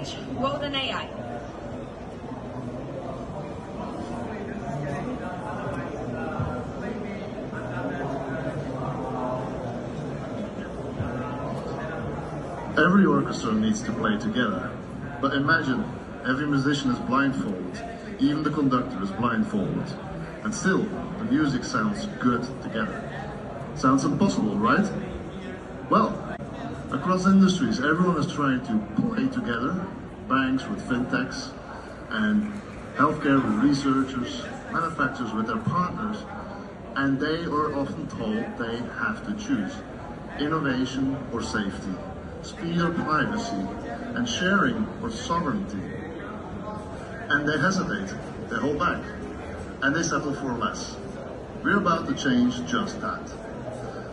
stage, Wodan AI. Every orchestra needs to play together, but imagine every musician is blindfolded, even the conductor is blindfolded, and still the music sounds good together. Sounds impossible, right? Well, across industries everyone is trying to play together, banks with fintechs, and healthcare with researchers, manufacturers with their partners, and they are often told they have to choose innovation or safety, speed or privacy, and sharing or sovereignty. And they hesitate, they hold back, and they settle for less. We're about to change just that.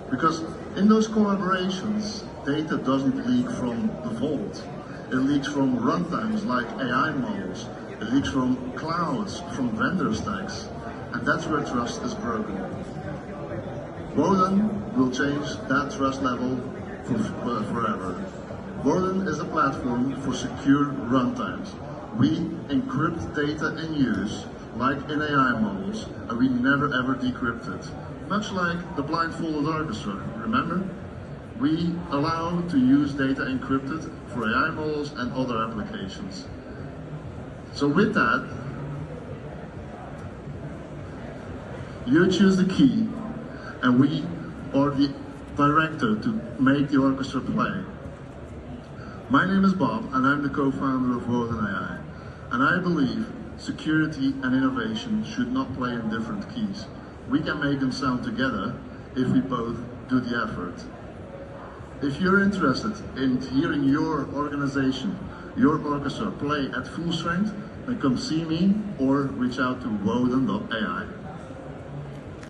Because in those collaborations, data doesn't leak from the vault. It leaks from runtimes like AI models. It leaks from clouds, from vendor stacks. And that's where trust is broken. Wodan will change that trust level forever. Wodan is a platform for secure runtimes. We encrypt data in use, like in AI models, and we never ever decrypt it. Much like the blindfolded orchestra, remember? We allow to use data encrypted for AI models and other applications. So with that, you choose the key, and we are the director to make the orchestra play. My name is Bob, and I'm the co-founder of Wodan AI, and I believe security and innovation should not play in different keys. We can make them sound together if we both do the effort. If you're interested in hearing your organization, your orchestra play at full strength, then come see me or reach out to wodan.ai.